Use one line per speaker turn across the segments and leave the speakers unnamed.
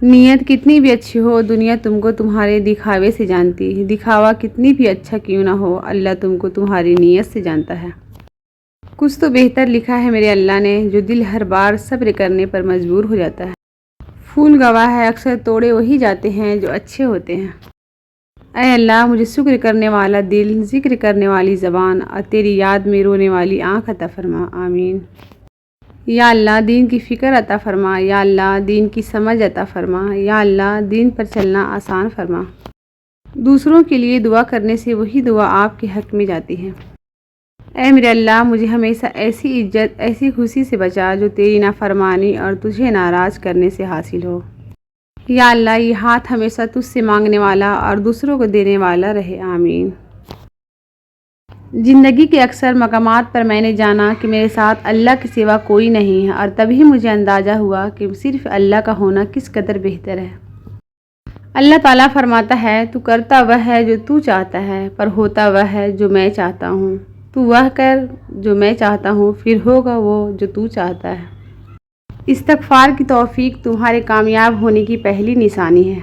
نیت کتنی بھی اچھی ہو دنیا تم کو تمہارے دکھاوے سے جانتی ہے، دکھاوا کتنی بھی اچھا کیوں نہ ہو اللہ تم کو تمہاری نیت سے جانتا ہے۔ کچھ تو بہتر لکھا ہے میرے اللہ نے، جو دل ہر بار صبر کرنے پر مجبور ہو جاتا ہے۔ پھول گواہ ہے اکثر توڑے وہی جاتے ہیں جو اچھے ہوتے ہیں۔ اے اللہ مجھے شکر کرنے والا دل، ذکر کرنے والی زبان اور تیری یاد میں رونے والی آنکھ عطا فرما، آمین۔ یا اللہ دین کی فکر عطا فرما، یا اللہ دین کی سمجھ عطا فرما، یا اللہ دین پر چلنا آسان فرما۔ دوسروں کے لیے دعا کرنے سے وہی دعا آپ کے حق میں جاتی ہے۔ اے میرے اللہ مجھے ہمیشہ ایسی عزت، ایسی خوشی سے بچا جو تیری نافرمانی اور تجھے ناراض کرنے سے حاصل ہو۔ یا اللہ یہ ہاتھ ہمیشہ تجھ سے مانگنے والا اور دوسروں کو دینے والا رہے، آمین۔ زندگی کے اکثر مقامات پر میں نے جانا کہ میرے ساتھ اللہ کے سوا کوئی نہیں ہے، اور تبھی مجھے اندازہ ہوا کہ صرف اللہ کا ہونا کس قدر بہتر ہے۔ اللہ تعالیٰ فرماتا ہے تو کرتا وہ ہے جو تو چاہتا ہے، پر ہوتا وہ ہے جو میں چاہتا ہوں۔ تو وہ کر جو میں چاہتا ہوں، پھر ہوگا وہ جو تو چاہتا ہے۔ استغفار کی توفیق تمہارے کامیاب ہونے کی پہلی نشانی ہے۔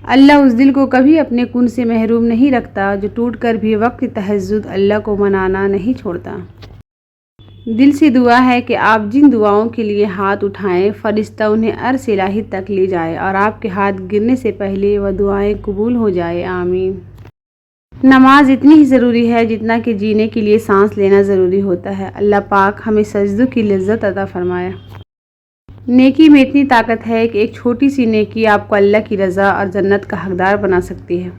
اللہ اس دل کو کبھی اپنے کن سے محروم نہیں رکھتا جو ٹوٹ کر بھی وقت تہجد اللہ کو منانا نہیں چھوڑتا۔ دل سے دعا ہے کہ آپ جن دعاؤں کے لیے ہاتھ اٹھائیں فرشتہ انہیں عرش الہی تک لے جائے اور آپ کے ہاتھ گرنے سے پہلے وہ دعائیں قبول ہو جائے، آمین۔ نماز اتنی ہی ضروری ہے جتنا کہ جینے کے لیے سانس لینا ضروری ہوتا ہے۔ اللہ پاک ہمیں سجدوں کی لذت عطا فرمائے۔ نیکی میں اتنی طاقت ہے کہ ایک چھوٹی سی نیکی آپ کو اللہ کی رضا اور جنت کا حقدار بنا سکتی ہے۔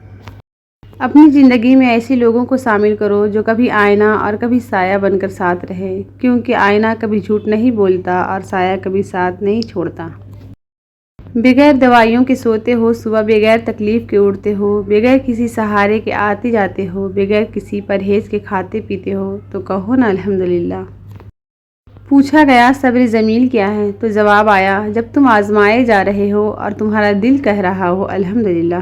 اپنی زندگی میں ایسے لوگوں کو شامل کرو جو کبھی آئینہ اور کبھی سایہ بن کر ساتھ رہے، کیونکہ آئینہ کبھی جھوٹ نہیں بولتا اور سایہ کبھی ساتھ نہیں چھوڑتا۔ بغیر دوائیوں کے سوتے ہو، صبح بغیر تکلیف کے اٹھتے ہو، بغیر کسی سہارے کے آتے جاتے ہو، بغیر کسی پرہیز کے کھاتے پیتے ہو، تو کہو نا الحمدللہ۔ پوچھا گیا صبر جمیل کیا ہے؟ تو جواب آیا جب تم آزمائے جا رہے ہو اور تمہارا دل کہہ رہا ہو الحمدللہ۔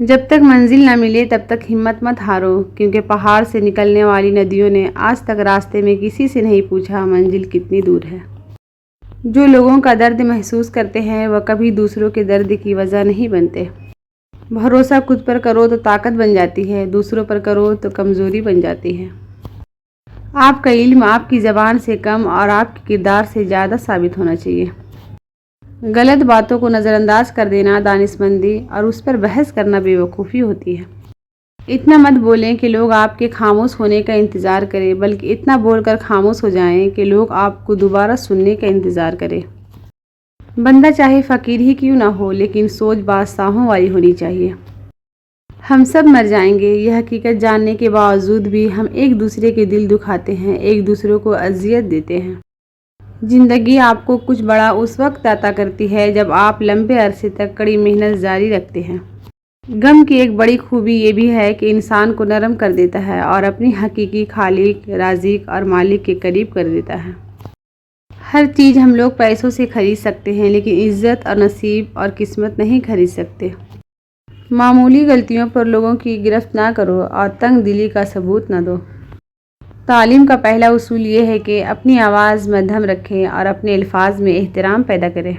جب تک منزل نہ ملے تب تک ہمت مت ہارو، کیونکہ پہاڑ سے نکلنے والی ندیوں نے آج تک راستے میں کسی سے نہیں پوچھا منزل کتنی دور ہے۔ جو لوگوں کا درد محسوس کرتے ہیں وہ کبھی دوسروں کے درد کی وجہ نہیں بنتے۔ بھروسہ خود پر کرو تو طاقت بن جاتی ہے، دوسروں پر کرو تو کمزوری بن جاتی ہے۔ آپ کا علم آپ کی زبان سے کم اور آپ کے کردار سے زیادہ ثابت ہونا چاہیے۔ غلط باتوں کو نظر انداز کر دینا دانشمندی اور اس پر بحث کرنا بے وقوفی ہوتی ہے۔ اتنا مت بولیں کہ لوگ آپ کے خاموش ہونے کا انتظار کریں، بلکہ اتنا بول کر خاموش ہو جائیں کہ لوگ آپ کو دوبارہ سننے کا انتظار کریں۔ بندہ چاہے فقیر ہی کیوں نہ ہو لیکن سوچ بادشاہوں والی ہونی چاہیے۔ ہم سب مر جائیں گے، یہ حقیقت جاننے کے باوجود بھی ہم ایک دوسرے کے دل دکھاتے ہیں، ایک دوسرے کو اذیت دیتے ہیں۔ زندگی آپ کو کچھ بڑا اس وقت عطا کرتی ہے جب آپ لمبے عرصے تک کڑی محنت جاری رکھتے ہیں۔ غم کی ایک بڑی خوبی یہ بھی ہے کہ انسان کو نرم کر دیتا ہے اور اپنی حقیقی خالق، رازق اور مالک کے قریب کر دیتا ہے۔ ہر چیز ہم لوگ پیسوں سے خرید سکتے ہیں لیکن عزت اور نصیب اور قسمت نہیں خرید سکتے۔ معمولی غلطیوں پر لوگوں کی گرفت نہ کرو اور تنگ دلی کا ثبوت نہ دو۔ تعلیم کا پہلا اصول یہ ہے کہ اپنی آواز مدھم رکھیں اور اپنے الفاظ میں احترام پیدا کریں۔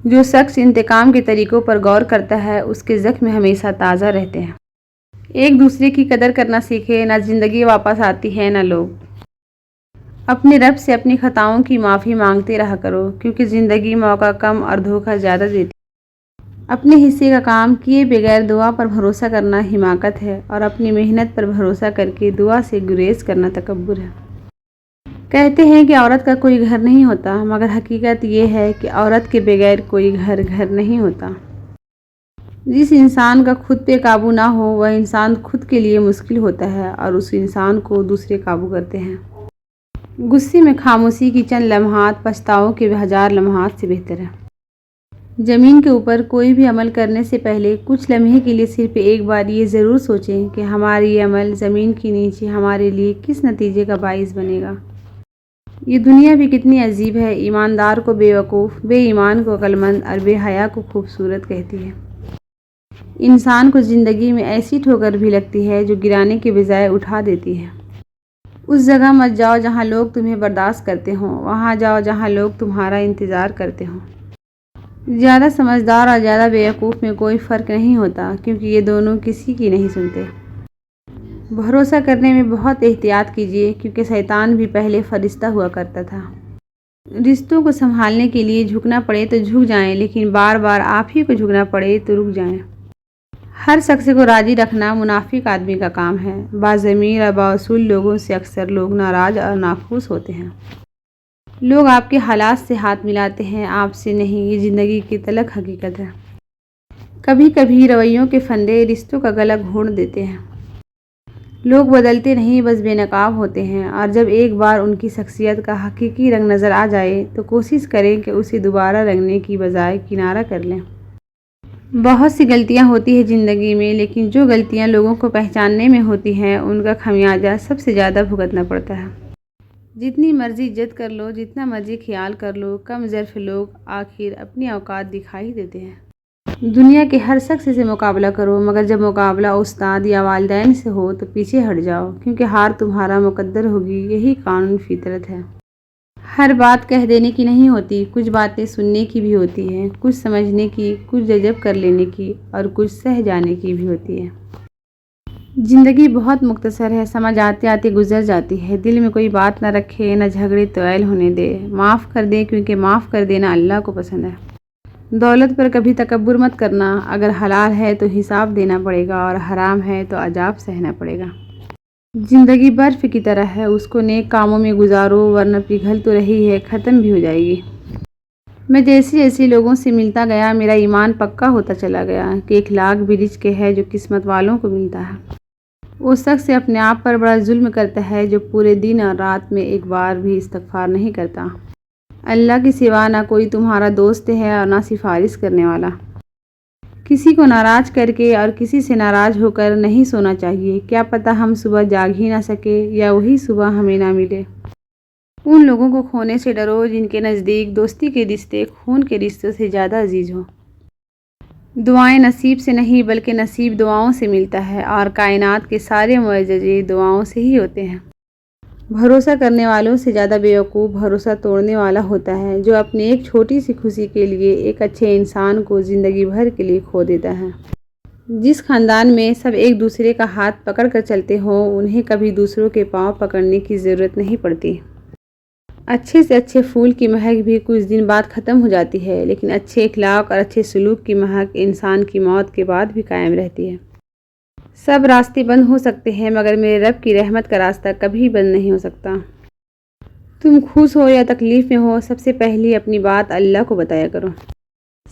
جو شخص انتقام کے طریقوں پر غور کرتا ہے اس کے زخم ہمیشہ تازہ رہتے ہیں۔ ایک دوسرے کی قدر کرنا سیکھیں، نہ زندگی واپس آتی ہے نہ لوگ۔ اپنے رب سے اپنی خطاؤں کی معافی مانگتے رہا کرو، کیونکہ زندگی موقع کم اور دھوکہ زیادہ دیتی ہے۔ اپنے حصے کا کام کیے بغیر دعا پر بھروسہ کرنا حماقت ہے، اور اپنی محنت پر بھروسہ کر کے دعا سے گریز کرنا تکبر ہے۔ کہتے ہیں کہ عورت کا کوئی گھر نہیں ہوتا، مگر حقیقت یہ ہے کہ عورت کے بغیر کوئی گھر نہیں ہوتا۔ جس انسان کا خود پہ قابو نہ ہو وہ انسان خود کے لیے مشکل ہوتا ہے اور اس انسان کو دوسرے قابو کرتے ہیں۔ غصے میں خاموشی کی چند لمحات پچھتاؤں کے 1000 لمحات سے بہتر ہے۔ زمین کے اوپر کوئی بھی عمل کرنے سے پہلے کچھ لمحے کے لیے صرف ایک بار یہ ضرور سوچیں کہ ہمارا یہ عمل زمین کے نیچے ہمارے لیے کس نتیجے کا باعث بنے گا۔ یہ دنیا بھی کتنی عجیب ہے، ایماندار کو بے وقوف، بے ایمان کو عقل مند اور بے حیا کو خوبصورت کہتی ہے۔ انسان کو زندگی میں ایسی ٹھوکر بھی لگتی ہے جو گرانے کے بجائے اٹھا دیتی ہے۔ اس جگہ مت جاؤ جہاں لوگ تمہیں برداشت کرتے ہوں، وہاں جاؤ جہاں لوگ تمہارا انتظار کرتے ہوں۔ زیادہ سمجھدار اور زیادہ بیوقوف میں کوئی فرق نہیں ہوتا، کیونکہ یہ دونوں کسی کی نہیں سنتے۔ بھروسہ کرنے میں بہت احتیاط کیجیے، کیونکہ شیطان بھی پہلے فرشتہ ہوا کرتا تھا۔ رشتوں کو سنبھالنے کے لیے جھکنا پڑے تو جھک جائیں، لیکن بار بار آپ ہی کو جھکنا پڑے تو رک جائیں۔ ہر شخص کو راضی رکھنا منافق آدمی کا کام ہے۔ باضمیر اور بااصول لوگوں سے اکثر لوگ ناراض اور ناخوش ہوتے ہیں۔ لوگ آپ کے حالات سے ہاتھ ملاتے ہیں، آپ سے نہیں۔ یہ زندگی کی تلخ حقیقت ہے۔ کبھی کبھی رویوں کے پھندے رشتوں کا گلا گھونٹ دیتے ہیں۔ لوگ بدلتے نہیں، بس بے نقاب ہوتے ہیں، اور جب ایک بار ان کی شخصیت کا حقیقی رنگ نظر آ جائے تو کوشش کریں کہ اسے دوبارہ رنگنے کی بجائے کنارہ کر لیں۔ بہت سی غلطیاں ہوتی ہیں زندگی میں، لیکن جو غلطیاں لوگوں کو پہچاننے میں ہوتی ہیں ان کا خمیازہ سب سے زیادہ بھگتنا پڑتا ہے۔ جتنی مرضی عزت کر لو، جتنا مرضی خیال کر لو، کم ظرف لوگ آخر اپنی اوقات دکھائی دیتے ہیں۔ دنیا کے ہر شخص سے مقابلہ کرو، مگر جب مقابلہ استاد یا والدین سے ہو تو پیچھے ہٹ جاؤ، کیونکہ ہار تمہارا مقدر ہوگی۔ یہی قانون فطرت ہے۔ ہر بات کہہ دینے کی نہیں ہوتی، کچھ باتیں سننے کی بھی ہوتی ہیں، کچھ سمجھنے کی، کچھ جذب کر لینے کی، اور کچھ سہ جانے کی بھی ہوتی ہے۔ زندگی بہت مختصر ہے، سمجھ آتے آتے گزر جاتی ہے۔ دل میں کوئی بات نہ رکھے، نہ جھگڑے طویل ہونے دے۔ معاف کر دے، کیونکہ معاف کر دینا اللہ کو پسند ہے۔ دولت پر کبھی تکبر مت کرنا۔ اگر حلال ہے تو حساب دینا پڑے گا، اور حرام ہے تو عذاب سہنا پڑے گا۔ زندگی برف کی طرح ہے، اس کو نیک کاموں میں گزارو، ورنہ پگھل تو رہی ہے، ختم بھی ہو جائے گی۔ میں جیسے جیسے لوگوں سے ملتا گیا، میرا ایمان پکا ہوتا چلا گیا کہ اخلاق بھی رزق ہے جو قسمت والوں کو ملتا ہے۔ وہ شخص اپنے آپ پر بڑا ظلم کرتا ہے جو پورے دن اور رات میں ایک بار بھی استغفار نہیں کرتا۔ اللہ کے سوا نہ کوئی تمہارا دوست ہے اور نہ سفارش کرنے والا۔ کسی کو ناراض کر کے اور کسی سے ناراض ہو کر نہیں سونا چاہیے۔ کیا پتہ ہم صبح جاگ ہی نہ سکے، یا وہی صبح ہمیں نہ ملے۔ ان لوگوں کو کھونے سے ڈرو جن کے نزدیک دوستی کے رشتے خون کے رشتوں سے زیادہ عزیز ہوں۔ دعائیں نصیب سے نہیں بلکہ نصیب دعاؤں سے ملتا ہے، اور کائنات کے سارے معجزے دعاؤں سے ہی ہوتے ہیں۔ بھروسہ کرنے والوں سے زیادہ بیوقوف بھروسہ توڑنے والا ہوتا ہے، جو اپنی ایک چھوٹی سی خوشی کے لیے ایک اچھے انسان کو زندگی بھر کے لیے کھو دیتا ہے۔ جس خاندان میں سب ایک دوسرے کا ہاتھ پکڑ کر چلتے ہوں، انہیں کبھی دوسروں کے پاؤں پکڑنے کی ضرورت نہیں پڑتی۔ اچھے سے اچھے پھول کی مہک بھی کچھ دن بعد ختم ہو جاتی ہے، لیکن اچھے اخلاق اور اچھے سلوک کی مہک انسان کی موت کے بعد بھی قائم رہتی ہے۔ سب راستے بند ہو سکتے ہیں، مگر میرے رب کی رحمت کا راستہ کبھی بند نہیں ہو سکتا۔ تم خوش ہو یا تکلیف میں ہو، سب سے پہلی اپنی بات اللہ کو بتایا کرو۔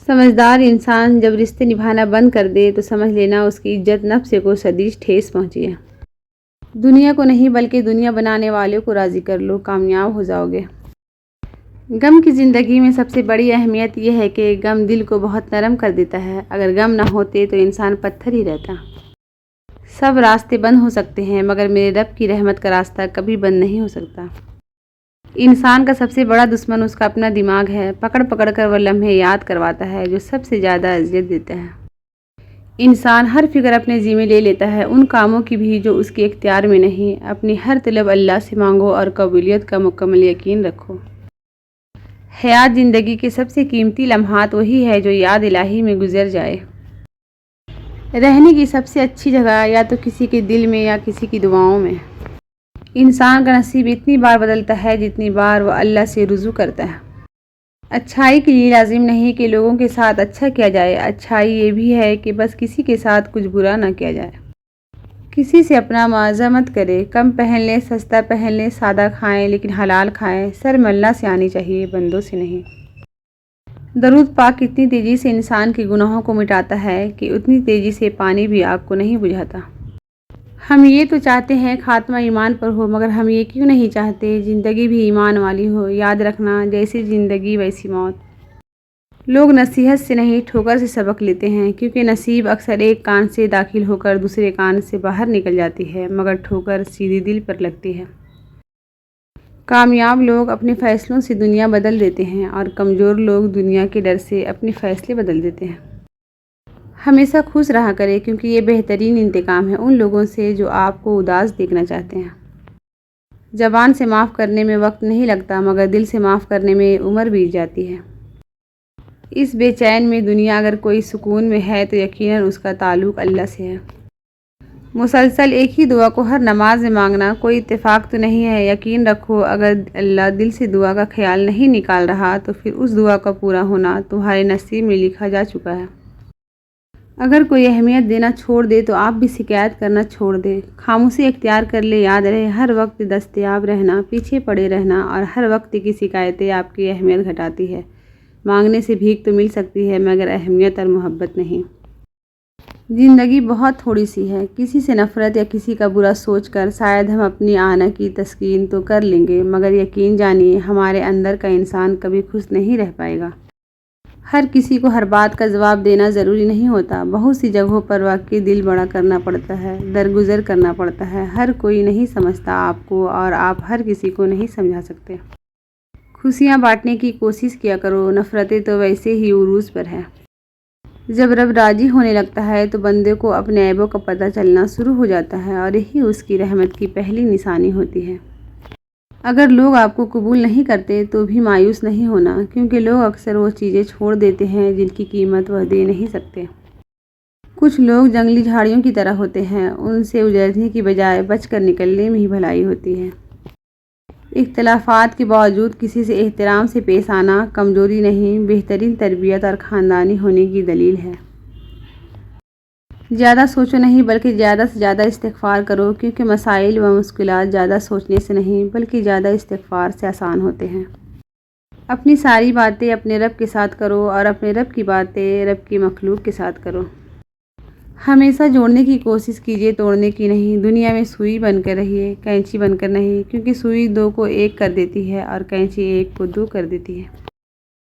سمجھدار انسان جب رشتے نبھانا بند کر دے تو سمجھ لینا اس کی عزت نفس کو شدید ٹھیس پہنچی ہے۔ دنیا کو نہیں بلکہ دنیا بنانے والوں کو راضی کر لو، کامیاب ہو جاؤ گے۔ غم کی زندگی میں سب سے بڑی اہمیت یہ ہے کہ غم دل کو بہت نرم کر دیتا ہے۔ اگر غم نہ ہوتے تو انسان پتھر ہی رہتا۔ سب راستے بند ہو سکتے ہیں، مگر میرے رب کی رحمت کا راستہ کبھی بند نہیں ہو سکتا۔ انسان کا سب سے بڑا دشمن اس کا اپنا دماغ ہے۔ پکڑ پکڑ کر وہ لمحے یاد کرواتا ہے جو سب سے زیادہ اذیت دیتا ہے۔ انسان ہر فکر اپنے ذمہ لے لیتا ہے، ان کاموں کی بھی جو اس کے اختیار میں نہیں۔ اپنی ہر طلب اللہ سے مانگو اور قبولیت کا مکمل یقین رکھو۔ حیات زندگی کے سب سے قیمتی لمحات وہی ہے جو یاد الہی میں گزر جائے۔ رہنے کی سب سے اچھی جگہ یا تو کسی کے دل میں یا کسی کی دعاؤں میں۔ انسان کا نصیب اتنی بار بدلتا ہے جتنی بار وہ اللہ سے رجوع کرتا ہے۔ اچھائی کے لیے لازم نہیں کہ لوگوں کے ساتھ اچھا کیا جائے، اچھائی یہ بھی ہے کہ بس کسی کے ساتھ کچھ برا نہ کیا جائے۔ کسی سے اپنا معاوضہ مت کرے، کم پہن لیں، سستا پہن لیں، سادہ کھائیں لیکن حلال کھائیں۔ شرم اللہ سے آنی چاہیے، بندوں سے نہیں۔ درود پاک اتنی تیزی سے انسان کے گناہوں کو مٹاتا ہے کہ اتنی تیزی سے پانی بھی آگ کو نہیں بجھاتا۔ ہم یہ تو چاہتے ہیں خاتمہ ایمان پر ہو، مگر ہم یہ کیوں نہیں چاہتے زندگی بھی ایمان والی ہو۔ یاد رکھنا، جیسی زندگی ویسی موت۔ لوگ نصیحت سے نہیں ٹھوکر سے سبق لیتے ہیں، کیونکہ نصیب اکثر ایک کان سے داخل ہو کر دوسرے کان سے باہر نکل جاتی ہے، مگر ٹھوکر سیدھی دل پر لگتی ہے۔ کامیاب لوگ اپنے فیصلوں سے دنیا بدل دیتے ہیں، اور کمزور لوگ دنیا کے ڈر سے اپنے فیصلے بدل دیتے ہیں۔ ہمیشہ خوش رہا کرے، کیونکہ یہ بہترین انتقام ہے ان لوگوں سے جو آپ کو اداس دیکھنا چاہتے ہیں۔ زبان سے معاف کرنے میں وقت نہیں لگتا، مگر دل سے معاف کرنے میں عمر بیت جاتی ہے۔ اس بے چین میں دنیا اگر کوئی سکون میں ہے تو یقیناً اس کا تعلق اللہ سے ہے۔ مسلسل ایک ہی دعا کو ہر نماز میں مانگنا کوئی اتفاق تو نہیں ہے۔ یقین رکھو اگر اللہ دل سے دعا کا خیال نہیں نکال رہا تو پھر اس دعا کا پورا ہونا تمہارے نصیب میں لکھا جا چکا ہے۔ اگر کوئی اہمیت دینا چھوڑ دے تو آپ بھی شکایت کرنا چھوڑ دے، خاموشی اختیار کر لے۔ یاد رہے ہر وقت دستیاب رہنا، پیچھے پڑے رہنا اور ہر وقت کی شکایتیں آپ کی اہمیت گھٹاتی ہے۔ مانگنے سے بھیک تو مل سکتی ہے مگر اہمیت اور محبت نہیں۔ زندگی بہت تھوڑی سی ہے، کسی سے نفرت یا کسی کا برا سوچ کر شاید ہم اپنی آنا کی تسکین تو کر لیں گے مگر یقین جانیے ہمارے اندر کا انسان کبھی خوش نہیں رہ پائے گا۔ ہر کسی کو ہر بات کا جواب دینا ضروری نہیں ہوتا، بہت سی جگہوں پر واقعی دل بڑا کرنا پڑتا ہے، درگزر کرنا پڑتا ہے۔ ہر کوئی نہیں سمجھتا آپ کو اور آپ ہر کسی کو نہیں سمجھا سکتے۔ خوشیاں بانٹنے کی کوشش کیا کرو، نفرتیں تو ویسے ہی عروج پر ہے۔ جب رب راضی ہونے لگتا ہے تو بندے کو اپنے عیبوں کا پتہ چلنا شروع ہو جاتا ہے اور یہی اس کی رحمت کی پہلی نشانی ہوتی ہے۔ اگر لوگ آپ کو قبول نہیں کرتے تو بھی مایوس نہیں ہونا، کیونکہ لوگ اکثر وہ چیزیں چھوڑ دیتے ہیں جن کی قیمت وہ دے نہیں سکتے۔ کچھ لوگ جنگلی جھاڑیوں کی طرح ہوتے ہیں، ان سے اجڑنے کی بجائے بچ کر نکلنے میں ہی بھلائی ہوتی ہے۔ اختلافات کے باوجود کسی سے احترام سے پیش آنا کمزوری نہیں، بہترین تربیت اور خاندانی ہونے کی دلیل ہے۔ زیادہ سوچو نہیں بلکہ زیادہ سے زیادہ استغفار کرو، کیونکہ مسائل و مشکلات زیادہ سوچنے سے نہیں بلکہ زیادہ استغفار سے آسان ہوتے ہیں۔ اپنی ساری باتیں اپنے رب کے ساتھ کرو اور اپنے رب کی باتیں رب کی مخلوق کے ساتھ کرو۔ ہمیشہ جوڑنے کی کوشش کیجیے، توڑنے کی نہیں۔ دنیا میں سوئی بن کر رہیے، کینچی بن کر نہیں، کیونکہ سوئی دو کو ایک کر دیتی ہے اور کینچی ایک کو دو کر دیتی ہے۔